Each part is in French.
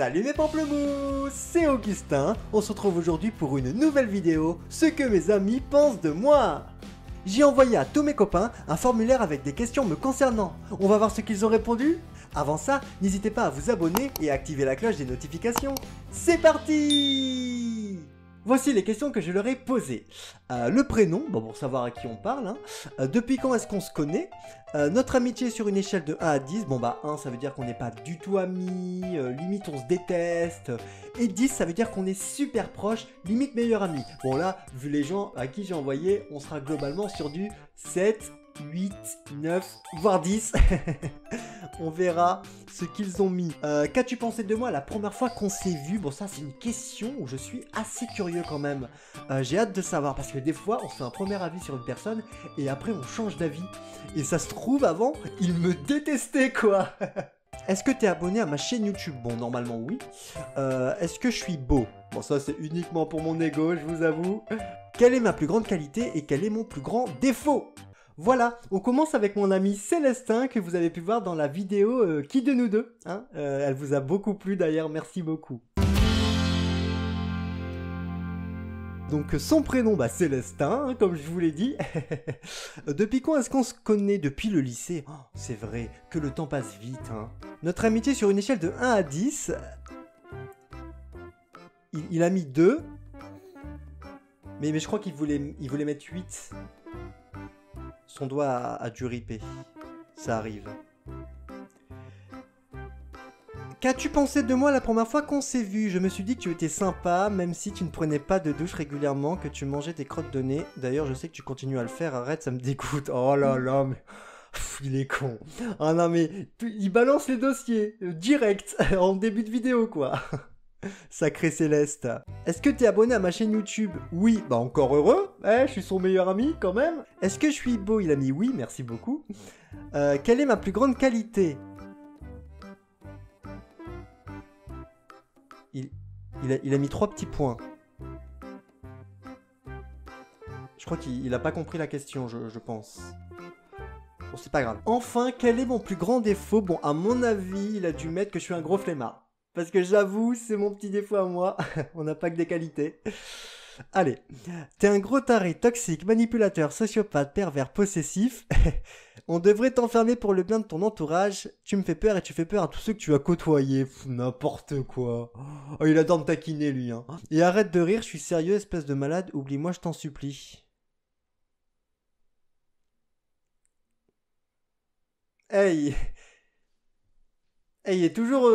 Salut mes pamplemousses, c'est Augustin, on se retrouve aujourd'hui pour une nouvelle vidéo, ce que mes amis pensent de moi. J'ai envoyé à tous mes copains un formulaire avec des questions me concernant, on va voir ce qu'ils ont répondu. Avant ça, n'hésitez pas à vous abonner et à activer la cloche des notifications. C'est parti! Voici les questions que je leur ai posées. Le prénom, bon, pour savoir à qui on parle. Depuis quand est-ce qu'on se connaît? Notre amitié sur une échelle de 1 à 10. Bon bah 1 ça veut dire qu'on n'est pas du tout amis, limite on se déteste. Et 10 ça veut dire qu'on est super proche, limite meilleur ami. Bon là, vu les gens à qui j'ai envoyé, on sera globalement sur du 7, 8, 9, voire 10. On verra ce qu'ils ont mis. Qu'as-tu pensé de moi la première fois qu'on s'est vu? Bon ça c'est une question où je suis assez curieux quand même. J'ai hâte de savoir parce que des fois on se fait un premier avis sur une personne et après on change d'avis. Et ça se trouve avant, il me détestait quoi. Est-ce que t'es abonné à ma chaîne YouTube? Bon normalement oui. Est-ce que je suis beau? Bon ça c'est uniquement pour mon ego, je vous avoue. Quelle est ma plus grande qualité et quel est mon plus grand défaut? Voilà, on commence avec mon ami Célestin que vous avez pu voir dans la vidéo Qui de nous deux, hein, elle vous a beaucoup plu d'ailleurs, merci beaucoup. Donc son prénom, bah Célestin, hein, comme je vous l'ai dit. Depuis quand est-ce qu'on se connaît? Depuis le lycée. Oh, c'est vrai, que le temps passe vite. Hein. Notre amitié sur une échelle de 1 à 10, il a mis 2. Mais je crois qu'il voulait mettre 8. Son doigt a dû riper. Ça arrive. Qu'as-tu pensé de moi la première fois qu'on s'est vu? Je me suis dit que tu étais sympa, même si tu ne prenais pas de douche régulièrement, que tu mangeais tes crottes de nez. D'ailleurs, je sais que tu continues à le faire, arrête, ça me dégoûte. Oh là là, mais... Pff, il est con. Ah non mais, il balance les dossiers, direct, en début de vidéo quoi. Sacré Céleste. Est-ce que t'es abonné à ma chaîne YouTube? Oui, bah encore heureux. Je suis son meilleur ami quand même. Est-ce que je suis beau? Il a mis oui, merci beaucoup. Quelle est ma plus grande qualité? Il a mis 3 petits points. Je crois qu'il a pas compris la question, je pense. Bon, c'est pas grave. Enfin, quel est mon plus grand défaut? Bon, à mon avis, il a dû mettre que je suis un gros flemmard. Parce que j'avoue, c'est mon petit défaut à moi. On n'a pas que des qualités. Allez. T'es un gros taré, toxique, manipulateur, sociopathe, pervers, possessif. On devrait t'enfermer pour le bien de ton entourage. Tu me fais peur et tu fais peur à tous ceux que tu as côtoyés. N'importe quoi. Oh, il adore me taquiner, lui. Hein. Et arrête de rire, je suis sérieux, espèce de malade. Oublie-moi, je t'en supplie. Hey. Hey, il est toujours...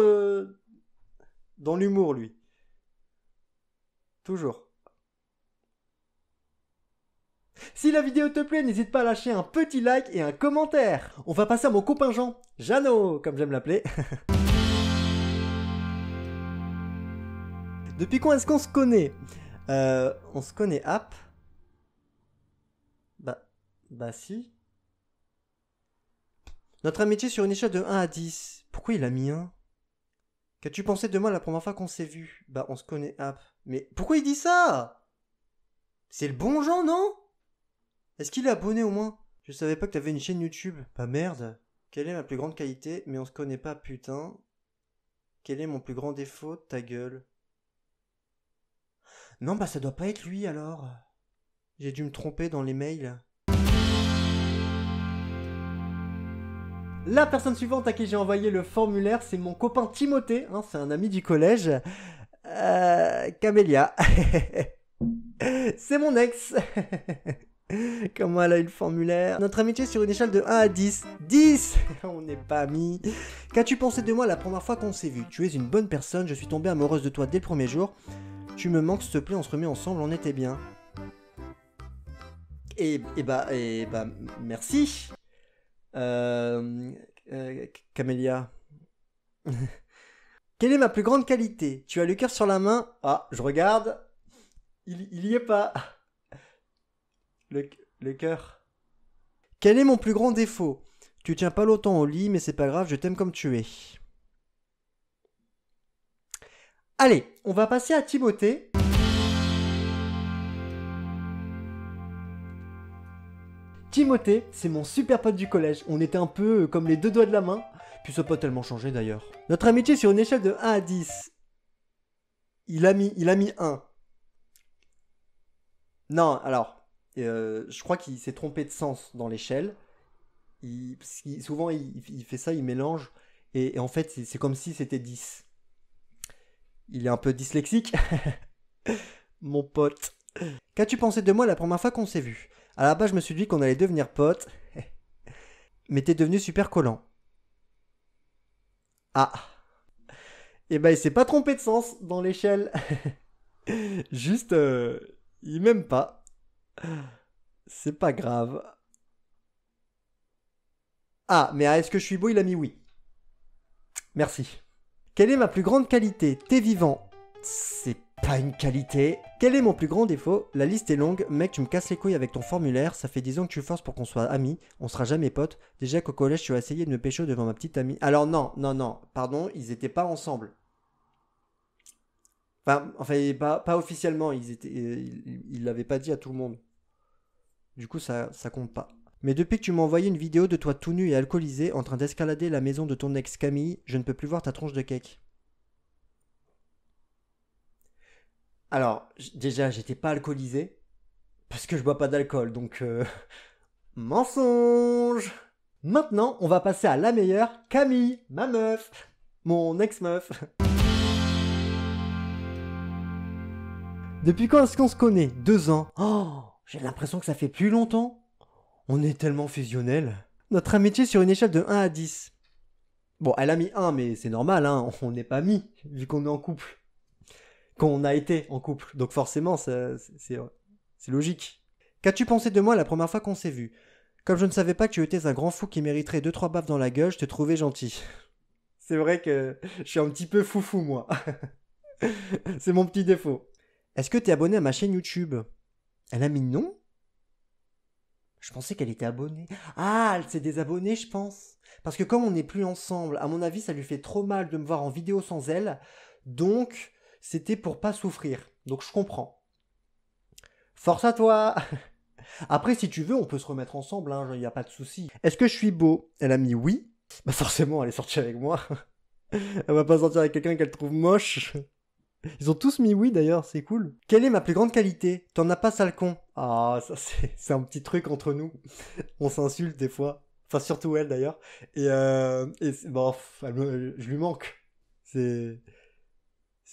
dans l'humour, lui. Toujours. Si la vidéo te plaît, n'hésite pas à lâcher un petit like et un commentaire. On va passer à mon copain Jean. Jeannot, comme j'aime l'appeler. Depuis quand est-ce qu'on se connaît? On se connaît app. Bah si. Notre amitié sur une échelle de 1 à 10. Pourquoi il a mis 1? Qu'as-tu pensé de moi la première fois qu'on s'est vu? Bah on se connaît app. Mais pourquoi il dit ça? C'est le bon Jean, non? Est-ce qu'il est abonné au moins? Je savais pas que t'avais une chaîne YouTube. Bah merde. Quelle est ma plus grande qualité? Mais on se connaît pas, putain. Quel est mon plus grand défaut? Ta gueule. Non, bah ça doit pas être lui alors. J'ai dû me tromper dans les mails. La personne suivante à qui j'ai envoyé le formulaire, c'est mon copain Timothée. Hein, c'est un ami du collège. Camélia. C'est mon ex. Comment elle a eu le formulaire? Notre amitié sur une échelle de 1 à 10. 10. On n'est pas amis. Qu'as-tu pensé de moi la première fois qu'on s'est vu? Tu es une bonne personne, je suis tombée amoureuse de toi dès le premier jour. Tu me manques, s'il te plaît, on se remet ensemble, on était bien. Et bah, merci. Camélia. Quelle est ma plus grande qualité? Tu as le cœur sur la main. Ah, je regarde. Il y est pas. Le cœur. Quel est mon plus grand défaut? Tu tiens pas longtemps au lit, mais c'est pas grave, je t'aime comme tu es. Allez, on va passer à Timothée. Timothée, c'est mon super pote du collège. On était un peu comme les deux doigts de la main. Puis ça n'a pas tellement changé d'ailleurs. Notre amitié sur une échelle de 1 à 10. Il a mis 1. Non, alors, je crois qu'il s'est trompé de sens dans l'échelle. Souvent, il fait ça, il mélange. Et en fait, c'est comme si c'était 10. Il est un peu dyslexique. Mon pote. Qu'as-tu pensé de moi la première fois qu'on s'est vu? À la base, je me suis dit qu'on allait devenir potes. Mais t'es devenu super collant. Ah. Et ben, il s'est pas trompé de sens dans l'échelle. Juste, il m'aime pas. C'est pas grave. Ah, mais est-ce que je suis beau? Il a mis oui. Merci. Quelle est ma plus grande qualité? T'es vivant. C'est pas une qualité. Quel est mon plus grand défaut? La liste est longue. Mec, tu me casses les couilles avec ton formulaire. Ça fait 10 ans que tu forces pour qu'on soit amis. On sera jamais potes. Déjà qu'au collège, tu as essayé de me pécho devant ma petite amie. Alors non. Pardon, ils étaient pas ensemble. Enfin pas officiellement. Ils l'avaient pas dit à tout le monde. Du coup, ça compte pas. Mais depuis que tu m'as envoyé une vidéo de toi tout nu et alcoolisé en train d'escalader la maison de ton ex Camille, je ne peux plus voir ta tronche de cake. Alors, déjà, j'étais pas alcoolisé, parce que je bois pas d'alcool, donc mensonge. Maintenant, on va passer à la meilleure, Camille, ma meuf, mon ex-meuf. Depuis quand est-ce qu'on se connaît? 2 ans. Oh, j'ai l'impression que ça fait plus longtemps. On est tellement fusionnels. Notre amitié sur une échelle de 1 à 10. Bon, elle a mis 1, mais c'est normal, hein, on n'est pas mis, vu qu'on est en couple. Qu'on a été en couple, donc forcément, c'est logique. Qu'as-tu pensé de moi la première fois qu'on s'est vu? Comme je ne savais pas que tu étais un grand fou qui mériterait 2-3 baffes dans la gueule, je te trouvais gentil. C'est vrai que je suis un petit peu foufou, moi. C'est mon petit défaut. Est-ce que t'es abonné à ma chaîne YouTube? Elle a mis non? Je pensais qu'elle était abonnée. Ah, elle s'est désabonnée, je pense. Parce que comme on n'est plus ensemble, à mon avis, ça lui fait trop mal de me voir en vidéo sans elle. Donc, c'était pour pas souffrir. Donc, je comprends. Force à toi. Après, si tu veux, on peut se remettre ensemble, hein, il n'y a pas de souci. Est-ce que je suis beau? Elle a mis oui. Bah forcément, elle est sortie avec moi. Elle va pas sortir avec quelqu'un qu'elle trouve moche. Ils ont tous mis oui d'ailleurs, c'est cool. Quelle est ma plus grande qualité? T'en as pas, sale con. Ah, ça c'est un petit truc entre nous. On s'insulte des fois. Enfin, surtout elle d'ailleurs. Bon, je lui manque. C'est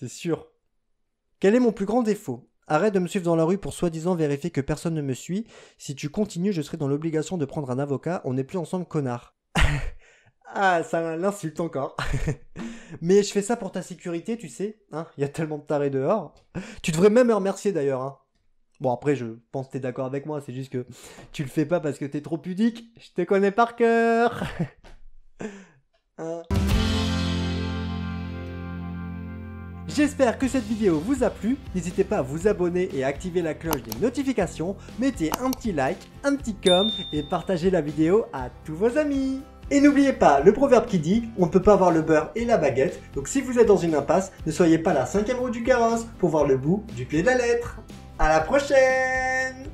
sûr. Quel est mon plus grand défaut? Arrête de me suivre dans la rue pour soi-disant vérifier que personne ne me suit. Si tu continues, je serai dans l'obligation de prendre un avocat. On n'est plus ensemble, connard. Ah, ça l'insulte encore. Mais je fais ça pour ta sécurité, tu sais. Hein, y a tellement de tarés dehors. Tu devrais même me remercier d'ailleurs. Hein. Bon, après, je pense que t'es d'accord avec moi. C'est juste que tu le fais pas parce que t'es trop pudique. Je te connais par cœur. Hein. J'espère que cette vidéo vous a plu, n'hésitez pas à vous abonner et à activer la cloche des notifications, mettez un petit like, un petit com et partagez la vidéo à tous vos amis. Et n'oubliez pas le proverbe qui dit on ne peut pas voir le beurre et la baguette, donc si vous êtes dans une impasse, ne soyez pas la 5e roue du carrosse pour voir le bout du pied de la lettre. À la prochaine!